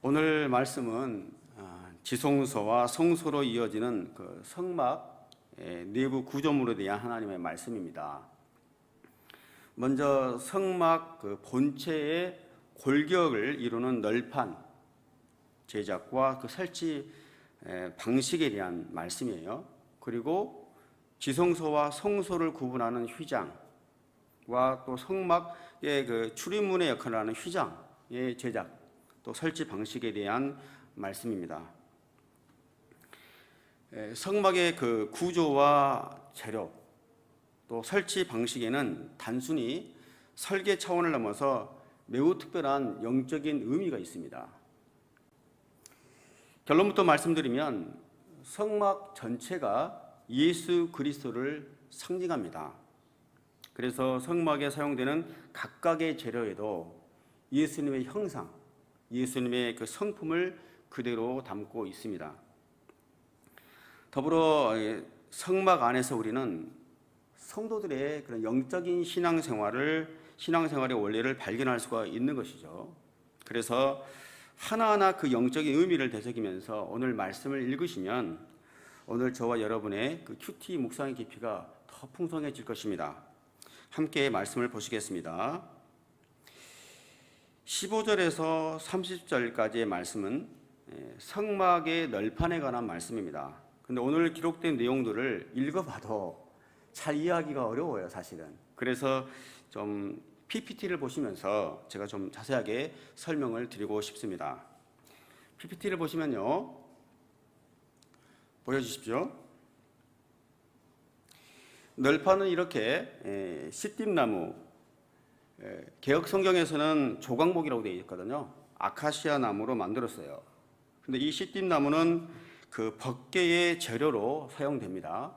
오늘 말씀은 지성소와 성소로 이어지는 그 성막 내부 구조물에 대한 하나님의 말씀입니다. 먼저 성막 그 본체의 골격을 이루는 널판 제작과 그 설치 방식에 대한 말씀이에요. 그리고 지성소와 성소를 구분하는 휘장과 또 성막의 그 출입문의 역할을 하는 휘장의 제작, 또 설치 방식에 대한 말씀입니다. 성막의 그 구조와 재료, 또 설치 방식에는 단순히 설계 차원을 넘어서 매우 특별한 영적인 의미가 있습니다. 결론부터 말씀드리면 성막 전체가 예수 그리스도를 상징합니다. 그래서 성막에 사용되는 각각의 재료에도 예수님의 형상, 예수님의 그 성품을 그대로 담고 있습니다. 더불어 성막 안에서 우리는 성도들의 그런 영적인 신앙생활의 원리를 발견할 수가 있는 것이죠. 그래서 하나하나 그 영적인 의미를 되새기면서 오늘 말씀을 읽으시면 오늘 저와 여러분의 그 큐티 묵상의 깊이가 더 풍성해질 것입니다. 함께 말씀을 보시겠습니다. 15절에서 30절까지의 말씀은 성막의 널판에 관한 말씀입니다. 근데 오늘 기록된 내용들을 읽어봐도 잘 이해하기가 어려워요, 사실은. 그래서 좀 PPT를 보시면서 제가 좀 자세하게 설명을 드리고 싶습니다. PPT를 보시면요, 보여주십시오. 널판은 이렇게 시띠나무, 개역 성경에서는 조각목이라고 되어 있거든요. 아카시아 나무로 만들었어요. 근데 이 시띠나무는 그 법궤의 재료로 사용됩니다.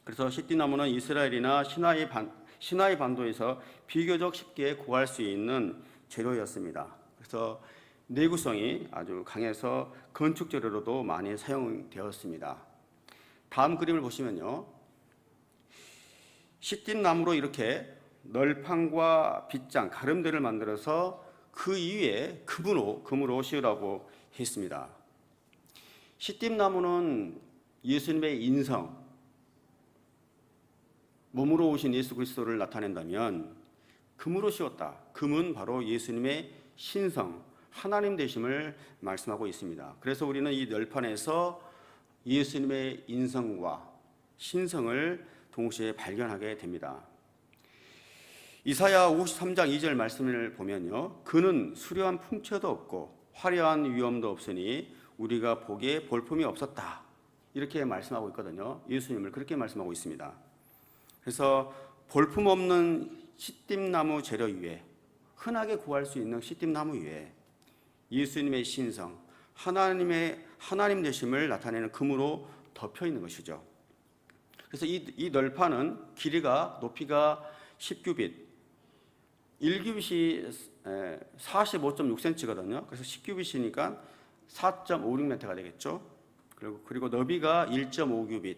그래서 시띠나무는 이스라엘이나 시나이 반도에서 비교적 쉽게 구할 수 있는 재료였습니다. 그래서 내구성이 아주 강해서 건축 재료로도 많이 사용되었습니다. 다음 그림을 보시면요, 시띠나무로 이렇게 널판과 빗장, 가름대를 만들어서 그 위에 금으로 씌우라고 했습니다. 시띠나무는 예수님의 인성, 몸으로 오신 예수 그리스도를 나타낸다면 금으로 씌웠다. 금은 바로 예수님의 신성, 하나님 되심을 말씀하고 있습니다. 그래서 우리는 이 널판에서 예수님의 인성과 신성을 동시에 발견하게 됩니다. 이사야 53장 2절 말씀을 보면요, 그는 수려한 풍채도 없고 화려한 위엄도 없으니 우리가 보기에 볼품이 없었다, 이렇게 말씀하고 있거든요. 예수님을 그렇게 말씀하고 있습니다. 그래서 볼품 없는 시띠나무 재료 위에, 흔하게 구할 수 있는 시띠나무 위에 예수님의 신성, 하나님 되심을 나타내는 금으로 덮여 있는 것이죠. 그래서 이 널판은 길이가, 높이가 10규빗, 1규빗이 45.6cm거든요. 그래서 10규빗이니까 4.56m가 되겠죠. 그리고 너비가 1.5규빗,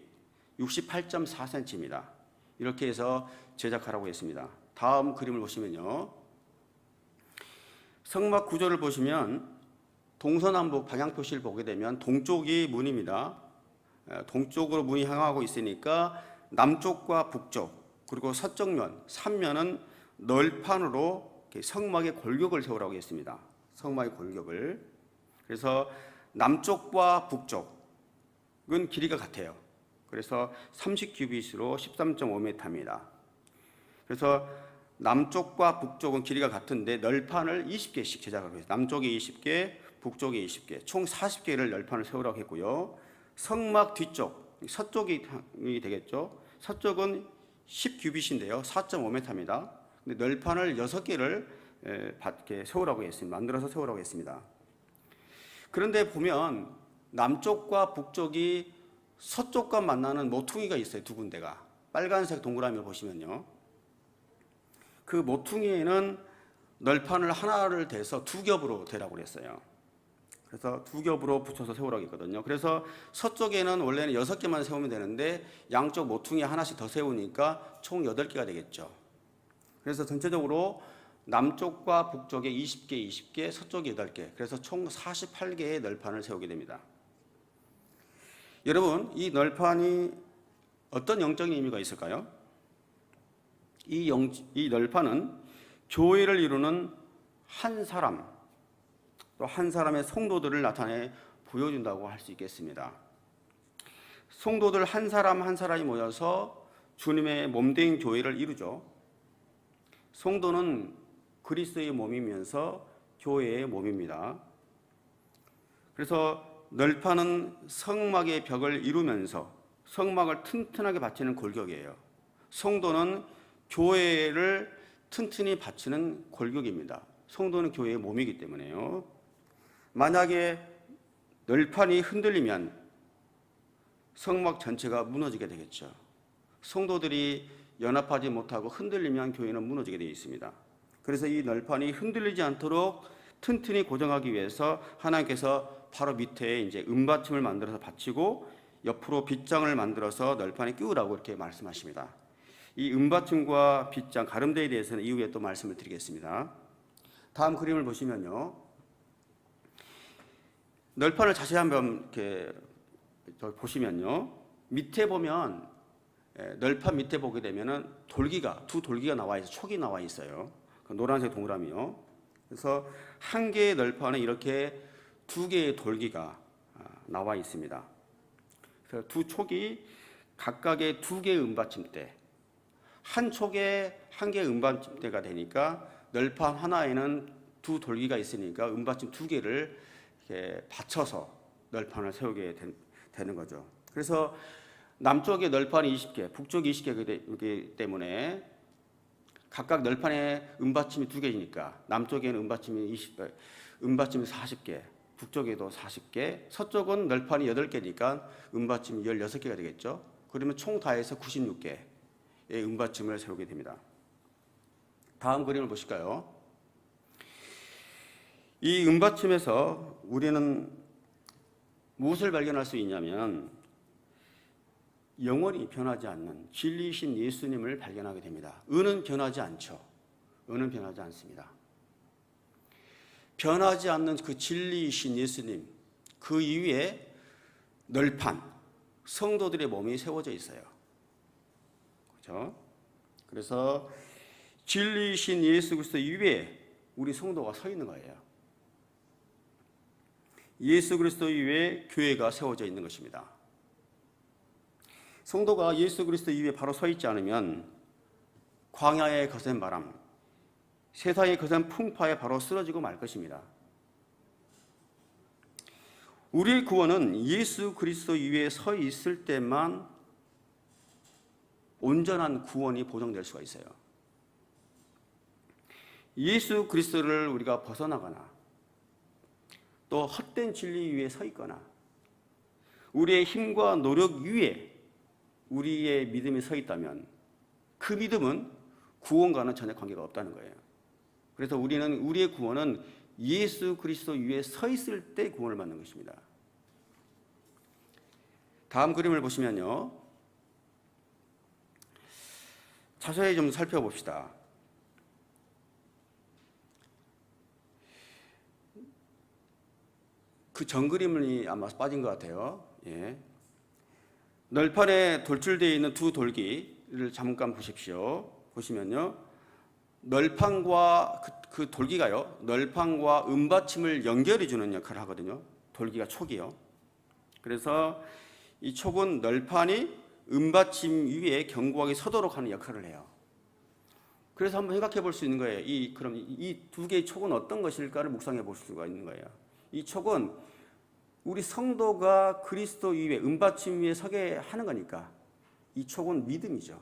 68.4cm입니다. 이렇게 해서 제작하라고 했습니다. 다음 그림을 보시면요, 성막 구조를 보시면 동서남북 방향 표시를 보게 되면 동쪽이 문입니다. 동쪽으로 문이 향하고 있으니까 남쪽과 북쪽, 그리고 서쪽면, 삼면은 널판으로 성막의 골격을 세우라고 했습니다. 성막의 골격을. 그래서 남쪽과 북쪽은 길이가 같아요. 그래서 30규빗으로 13.5m입니다. 그래서 남쪽과 북쪽은 길이가 같은데 널판을 20개씩 제작하고 있어요. 남쪽에 20개, 북쪽에 20개, 총 40개를 널판을 세우라고 했고요. 성막 뒤쪽, 서쪽이 되겠죠. 서쪽은 10규빗인데요, 4.5m입니다. 근데 널판을 6개를 세우라고 했습니다. 만들어서 세우라고 했습니다. 그런데 보면 남쪽과 북쪽이 서쪽과 만나는 모퉁이가 있어요. 두 군데가. 빨간색 동그라미를 보시면요, 그 모퉁이에는 널판을 하나를 대서 두 겹으로 대라고 그랬어요. 그래서 두 겹으로 붙여서 세우라고 했거든요. 그래서 서쪽에는 원래는 6개만 세우면 되는데 양쪽 모퉁이 하나씩 더 세우니까 총 8개가 되겠죠. 그래서 전체적으로 남쪽과 북쪽에 20개, 20개, 서쪽에 8개, 그래서 총 48개의 널판을 세우게 됩니다. 여러분, 이 널판이 어떤 영적인 의미가 있을까요? 이 널판은 교회를 이루는 한 사람, 또 한 사람의 성도들을 나타내 보여준다고 할 수 있겠습니다. 성도들 한 사람 한 사람이 모여서 주님의 몸된 교회를 이루죠. 성도는 그리스도의 몸이면서 교회의 몸입니다. 그래서 널판은 성막의 벽을 이루면서 성막을 튼튼하게 받치는 골격이에요. 성도는 교회를 튼튼히 받치는 골격입니다. 성도는 교회의 몸이기 때문에요. 만약에 널판이 흔들리면 성막 전체가 무너지게 되겠죠. 성도들이 연합하지 못하고 흔들리면 교회는 무너지게 되어 있습니다. 그래서 이 널판이 흔들리지 않도록 튼튼히 고정하기 위해서 하나님께서 바로 밑에 이제 은받침을 만들어서 받치고 옆으로 빗장을 만들어서 널판에 끼우라고 이렇게 말씀하십니다. 이 은받침과 빗장, 가름대에 대해서는 이후에 또 말씀을 드리겠습니다. 다음 그림을 보시면요. 널판을 자세히 한번 이렇게 보시면요. 밑에 보면 널판 밑에 보게 되면은 두 돌기가 나와 있어요. 촉이 나와 있어요. 노란색 동그라미요. 그래서 한 개의 널판에 이렇게 두 개의 돌기가 나와 있습니다. 그래서 두 촉이 각각의 두 개의 은받침대, 한 촉에 한 개의 은받침대가 되니까 널판 하나에는 두 돌기가 있으니까 은받침 두 개를 이렇게 받쳐서 널판을 세우게 되는 거죠. 그래서 남쪽에 널판이 20개, 북쪽이 20개이기 때문에 각각 널판에 은받침이 두 개이니까 남쪽에는 은받침이 40개, 북쪽에도 40개, 서쪽은 널판이 8개니까 은받침이 16개가 되겠죠. 그러면 총 다해서 96개의 은받침을 세우게 됩니다. 다음 그림을 보실까요? 이 은받침에서 우리는 무엇을 발견할 수 있냐면 영원히 변하지 않는 진리이신 예수님을 발견하게 됩니다. 은은 변하지 않죠. 은은 변하지 않습니다. 변하지 않는 그 진리이신 예수님, 그 이위에 널판, 성도들의 몸이 세워져 있어요. 그렇죠? 그래서 진리이신 예수 그리스도 이위에 우리 성도가 서 있는 거예요. 예수 그리스도 이위에 교회가 세워져 있는 것입니다. 성도가 예수 그리스도 이위에 바로 서 있지 않으면 광야의 거센 바람, 세상의 거센 풍파에 바로 쓰러지고 말 것입니다. 우리의 구원은 예수 그리스도 위에 서 있을 때만 온전한 구원이 보장될 수가 있어요. 예수 그리스도를 우리가 벗어나거나 또 헛된 진리 위에 서 있거나 우리의 힘과 노력 위에 우리의 믿음이 서 있다면 그 믿음은 구원과는 전혀 관계가 없다는 거예요. 그래서 우리의 구원은 예수 그리스도 위에 서 있을 때 구원을 받는 것입니다. 다음 그림을 보시면요. 자세히 좀 살펴봅시다. 그 전 그림이 아마 빠진 것 같아요. 예. 널판에 돌출되어 있는 두 돌기를 잠깐 보십시오. 보시면요. 널판과 그 돌기가요. 널판과 은받침을 연결해 주는 역할을 하거든요. 돌기가 촉이요. 그래서 이 촉은 널판이 은받침 위에 견고하게 서도록 하는 역할을 해요. 그래서 한번 생각해 볼 수 있는 거예요. 그럼 이 두 개의 촉은 어떤 것일까를 묵상해 볼 수가 있는 거예요. 이 촉은 우리 성도가 그리스도 위에 은받침 위에 서게 하는 거니까 이 촉은 믿음이죠.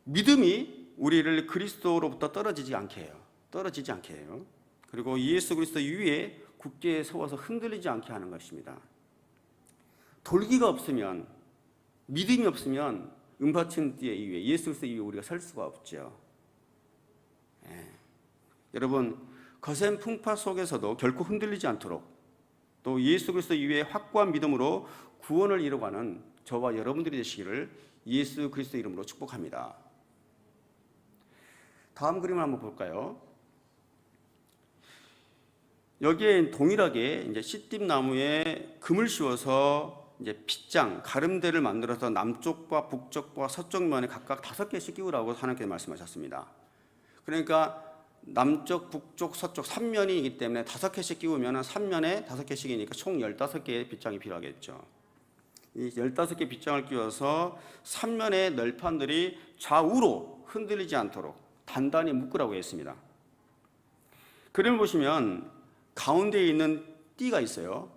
믿음이 우리를 그리스도로부터 떨어지지 않게 해요. 그리고 예수 그리스도 위에 굳게 세워서 흔들리지 않게 하는 것입니다. 돌기가 없으면, 믿음이 없으면 은받침 위에 예수 그리스도 위에 우리가 설 수가 없죠. 예. 여러분, 거센 풍파 속에서도 결코 흔들리지 않도록 또 예수 그리스도 위에 확고한 믿음으로 구원을 이루어가는 저와 여러분들이 되시기를 예수 그리스도 이름으로 축복합니다. 다음 그림을 한번 볼까요? 여기에 동일하게 이제 씨띠나무에 금을 씌워서 이제 빗장, 가름대를 만들어서 남쪽과 북쪽과 서쪽면에 각각 5개씩 끼우라고 하나님께서 말씀하셨습니다. 그러니까 남쪽, 북쪽, 서쪽 3면이기 때문에 5개씩 끼우면 3면에 5개씩이니까 총 15개의 빗장이 필요하겠죠. 이 15개 빗장을 끼워서 3면의 널판들이 좌우로 흔들리지 않도록 단단히 묶으라고 했습니다. 그림을 보시면 가운데에 있는 띠가 있어요.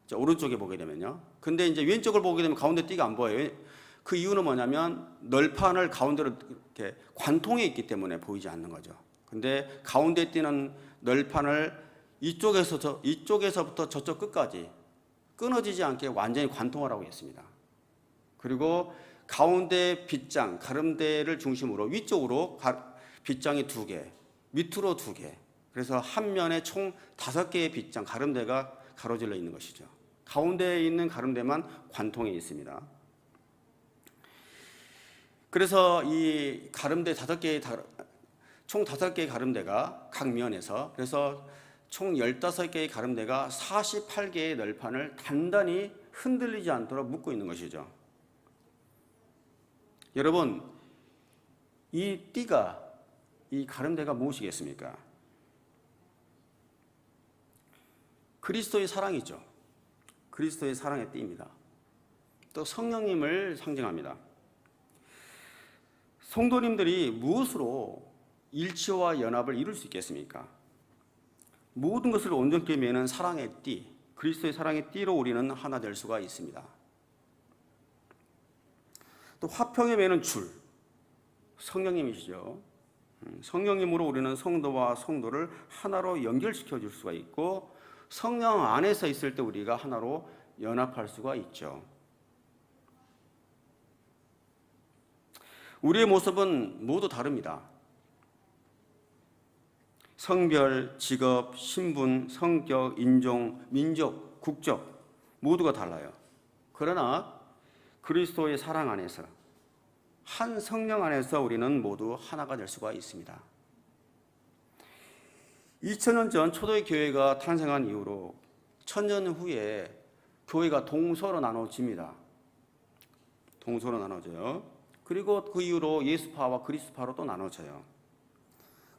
자, 오른쪽에 보게 되면요. 근데 이제 왼쪽을 보게 되면 가운데 띠가 안 보여요. 그 이유는 뭐냐면 널판을 가운데로 이렇게 관통해 있기 때문에 보이지 않는 거죠. 근데 가운데 띠는 널판을 이쪽에서부터 저쪽 끝까지 끊어지지 않게 완전히 관통하라고 했습니다. 그리고 가운데 빗장, 가름대를 중심으로 위쪽으로 빗장이 2개, 밑으로 2개. 그래서 한 면에 총 5개의 빗장, 가름대가 가로질러 있는 것이죠. 가운데에 있는 가름대만 관통해 있습니다. 그래서 이 가름대 총 5개의 가름대가 각 면에서, 그래서 총 15개의 가름대가 48개의 널판을 단단히 흔들리지 않도록 묶고 있는 것이죠. 여러분, 이 띠가, 이 가름대가 무엇이겠습니까? 그리스도의 사랑이죠. 그리스도의 사랑의 띠입니다. 또 성령님을 상징합니다. 성도님들이 무엇으로 일치와 연합을 이룰 수 있겠습니까? 모든 것을 온전케 매는 사랑의 띠, 그리스도의 사랑의 띠로 우리는 하나 될 수가 있습니다. 또 화평에 매는 줄, 성령님이시죠. 성령님으로 우리는 성도와 성도를 하나로 연결시켜 줄 수가 있고, 성령 안에서 있을 때 우리가 하나로 연합할 수가 있죠. 우리의 모습은 모두 다릅니다. 성별, 직업, 신분, 성격, 인종, 민족, 국적 모두가 달라요. 그러나 그리스도의 사랑 안에서, 한 성령 안에서 우리는 모두 하나가 될 수가 있습니다. 2000년 전 초대의 교회가 탄생한 이후로 1000년 후에 교회가 동서로 나눠집니다. 동서로 나눠져요. 그리고 그 이후로 예수파와 그리스도파로 또 나눠져요.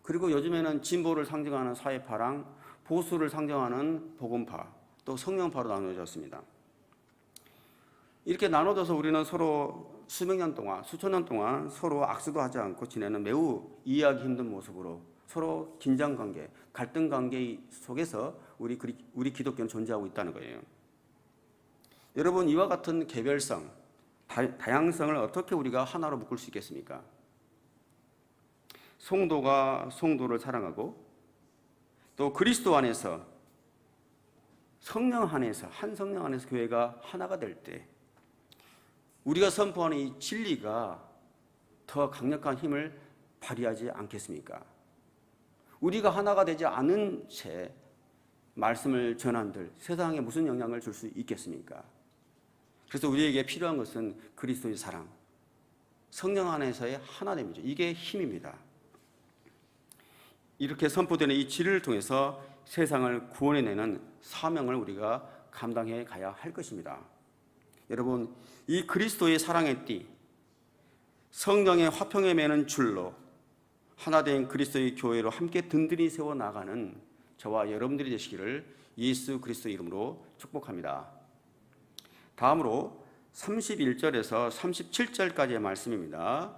그리고 요즘에는 진보를 상징하는 사회파랑 보수를 상징하는 복음파, 또 성령파로 나눠졌습니다. 이렇게 나눠져서 우리는 서로 수백 년 동안, 수천 년 동안 서로 악수도 하지 않고 지내는 매우 이해하기 힘든 모습으로 서로 긴장관계, 갈등관계 속에서 우리 기독교는 존재하고 있다는 거예요. 여러분, 이와 같은 개별성, 다양성을 어떻게 우리가 하나로 묶을 수 있겠습니까? 성도가 성도를 사랑하고, 또 그리스도 안에서, 성령 안에서, 한 성령 안에서 교회가 하나가 될 때 우리가 선포하는 이 진리가 더 강력한 힘을 발휘하지 않겠습니까? 우리가 하나가 되지 않은 채 말씀을 전한들 세상에 무슨 영향을 줄 수 있겠습니까? 그래서 우리에게 필요한 것은 그리스도의 사랑, 성령 안에서의 하나됨이죠. 이게 힘입니다. 이렇게 선포되는 이 진리를 통해서 세상을 구원해내는 사명을 우리가 감당해 가야 할 것입니다. 여러분, 이 그리스도의 사랑의 띠, 성령의 화평에 매는 줄로 하나 된 그리스도의 교회로 함께 든든히 세워나가는 저와 여러분들이 되시기를 예수 그리스도 이름으로 축복합니다. 다음으로 31절에서 37절까지의 말씀입니다.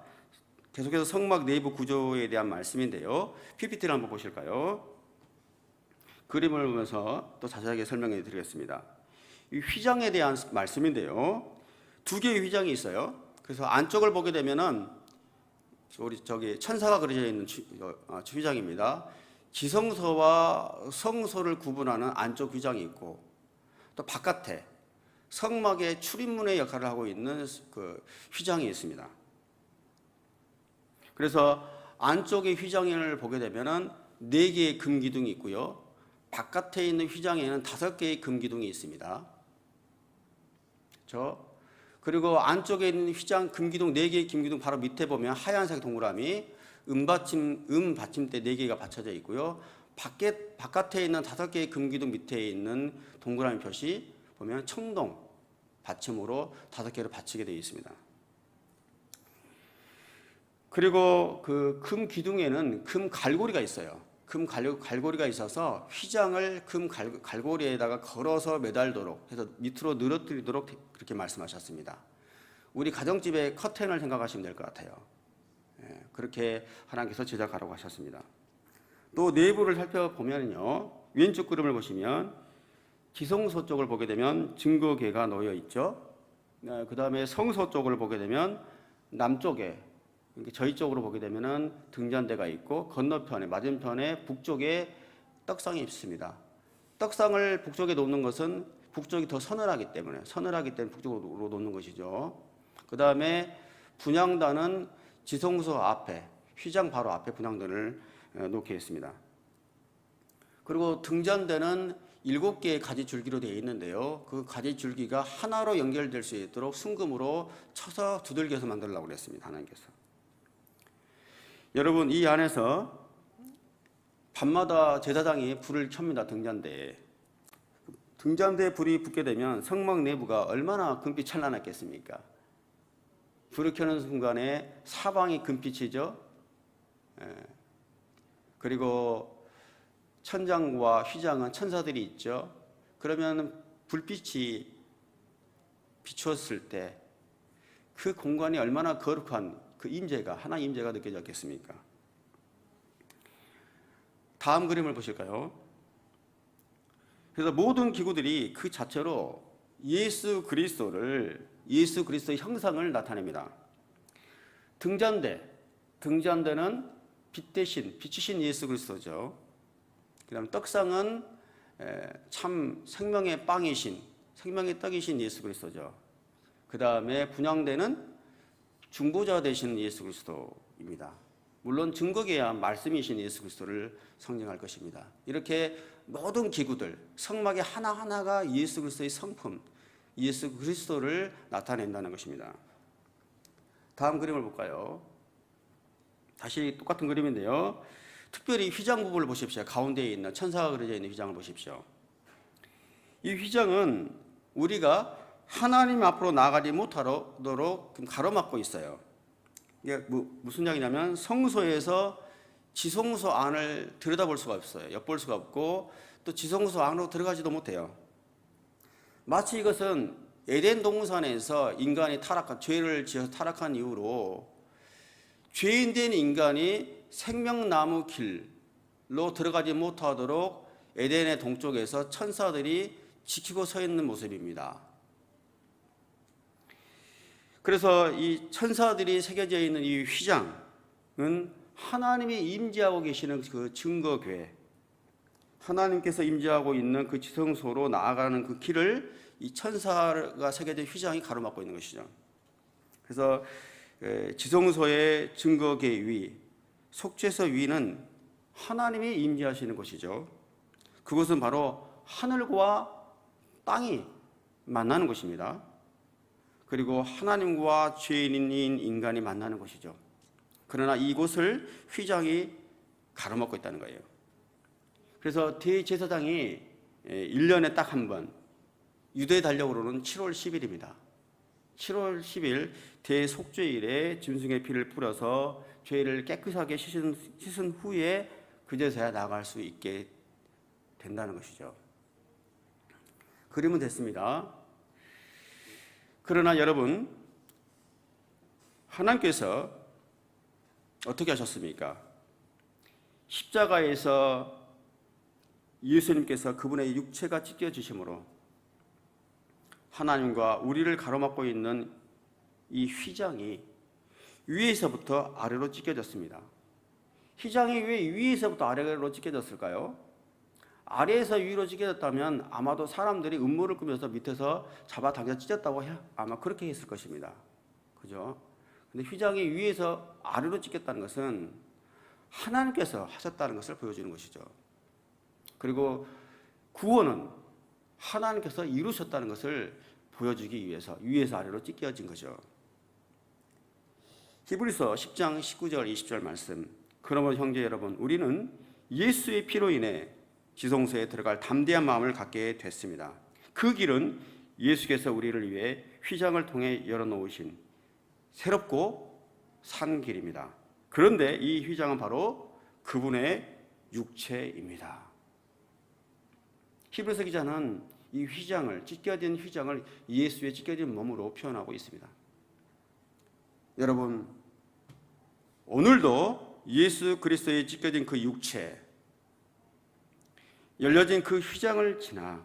계속해서 성막 내부 구조에 대한 말씀인데요. PPT를 한번 보실까요? 그림을 보면서 또 자세하게 설명해 드리겠습니다. 이 휘장에 대한 말씀인데요. 2개의 휘장이 있어요. 그래서 안쪽을 보게 되면은 우리 천사가 그려져 있는 휘장입니다. 지성소와 성소를 구분하는 안쪽 휘장이 있고, 또 바깥에 성막의 출입문의 역할을 하고 있는 그 휘장이 있습니다. 그래서 안쪽의 휘장을 보게 되면은 4개의 금기둥이 있고요. 바깥에 있는 휘장에는 5개의 금기둥이 있습니다. 그리고 안쪽에 있는 휘장 금기둥 4개의 금기둥 바로 밑에 보면 하얀색 동그라미, 받침대 4개가 받쳐져 있고요. 바깥에 있는 5개의 금기둥 밑에 있는 동그라미 표시 보면 청동 받침으로 5개를 받치게 되어 있습니다. 그리고 그 금 기둥에는 금 갈고리가 있어요. 금 갈고리가 있어서 휘장을 금 갈고리에다가 걸어서 매달도록 해서 밑으로 늘어뜨리도록 그렇게 말씀하셨습니다. 우리 가정집의 커튼을 생각하시면 될 것 같아요. 그렇게 하나님께서 제작하라고 하셨습니다. 또 내부를 살펴보면요, 왼쪽 그림을 보시면 지성소 쪽을 보게 되면 증거궤가 놓여 있죠. 그 다음에 성소 쪽을 보게 되면 남쪽에, 저희 쪽으로 보게 되면은 등잔대가 있고 건너편에 맞은편에 북쪽에 떡상이 있습니다. 떡상을 북쪽에 놓는 것은 북쪽이 더 서늘하기 때문에 북쪽으로 놓는 것이죠. 그 다음에 분향단은 지성소 앞에, 휘장 바로 앞에 분향단을 놓게 했습니다. 그리고 등잔대는 7개의 가지줄기로 되어 있는데요. 그 가지줄기가 하나로 연결될 수 있도록 순금으로 쳐서 두들겨서 만들려고 그랬습니다. 하나님께서. 여러분, 이 안에서 밤마다 제사장이 불을 켭니다. 등잔대에. 등잔대에 불이 붙게 되면 성막 내부가 얼마나 금빛 찬란했겠습니까? 불을 켜는 순간에 사방이 금빛이죠. 그리고 천장과 휘장은 천사들이 있죠. 그러면 불빛이 비추었을 때 그 공간이 얼마나 거룩한 그 임재가, 하나의 임재가 느껴졌겠습니까? 다음 그림을 보실까요? 그래서 모든 기구들이 그 자체로 예수 그리스도의 형상을 나타냅니다. 등잔대는 빛이신 예수 그리스도죠. 그 다음 떡상은 참 생명의 빵이신, 생명의 떡이신 예수 그리스도죠. 그 다음에 분향대는 중보자 되신 예수 그리스도입니다. 물론 증거궤야 말씀이신 예수 그리스도를 상징할 것입니다. 이렇게 모든 기구들, 성막의 하나하나가 예수 그리스도의 성품, 예수 그리스도를 나타낸다는 것입니다. 다음 그림을 볼까요? 다시 똑같은 그림인데요. 특별히 휘장 부분을 보십시오. 가운데에 있는 천사가 그려져 있는 휘장을 보십시오. 이 휘장은 우리가 하나님 앞으로 나아가지 못하도록 가로막고 있어요. 이게 무슨 이야기냐면 성소에서 지성소 안을 들여다볼 수가 없어요. 엿볼 수가 없고 또 지성소 안으로 들어가지도 못해요. 마치 이것은 에덴 동산에서 인간이 죄를 지어서 타락한 이후로 죄인된 인간이 생명나무 길로 들어가지 못하도록 에덴의 동쪽에서 천사들이 지키고 서 있는 모습입니다. 그래서 이 천사들이 새겨져 있는 이 휘장은 하나님이 임재하고 계시는 그 증거궤, 하나님께서 임재하고 있는 그 지성소로 나아가는 그 길을 이 천사가 새겨진 휘장이 가로막고 있는 것이죠. 그래서 지성소의 증거궤 위, 속죄서 위는 하나님이 임재하시는 곳이죠. 그것은 바로 하늘과 땅이 만나는 곳입니다. 그리고 하나님과 죄인인 인간이 만나는 곳이죠. 그러나 이곳을 휘장이 가로막고 있다는 거예요. 그래서 대제사장이 1년에 딱 한 번, 유대 달력으로는 7월 10일입니다. 7월 10일 대속죄일에 짐승의 피를 뿌려서 죄를 깨끗하게 씻은 후에 그제서야 나갈 수 있게 된다는 것이죠. 그림은 됐습니다. 그러나 여러분, 하나님께서 어떻게 하셨습니까? 십자가에서 예수님께서 그분의 육체가 찢겨지심으로 하나님과 우리를 가로막고 있는 이 휘장이 위에서부터 아래로 찢겨졌습니다. 휘장이 왜 위에서부터 아래로 찢겨졌을까요? 아래에서 위로 찢겨졌다면 아마도 사람들이 음모를 꾸며서 밑에서 잡아당겨 찢었다고 아마 그렇게 했을 것입니다. 그죠? 근데 휘장이 위에서 아래로 찢겼다는 것은 하나님께서 하셨다는 것을 보여주는 것이죠. 그리고 구원은 하나님께서 이루셨다는 것을 보여주기 위해서 위에서 아래로 찢겨진 거죠. 히브리서 10장 19절 20절 말씀. 그러므로 형제 여러분, 우리는 예수의 피로 인해 지성소에 들어갈 담대한 마음을 갖게 됐습니다. 그 길은 예수께서 우리를 위해 휘장을 통해 열어놓으신 새롭고 산 길입니다. 그런데 이 휘장은 바로 그분의 육체입니다. 히브리서 기자는 이 휘장을, 찢겨진 휘장을 예수의 찢겨진 몸으로 표현하고 있습니다. 여러분, 오늘도 예수 그리스도의 찢겨진 그 육체, 열려진 그 휘장을 지나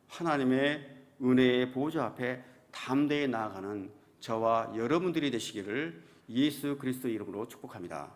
하나님의 은혜의 보좌 앞에 담대히 나아가는 저와 여러분들이 되시기를 예수 그리스도 이름으로 축복합니다.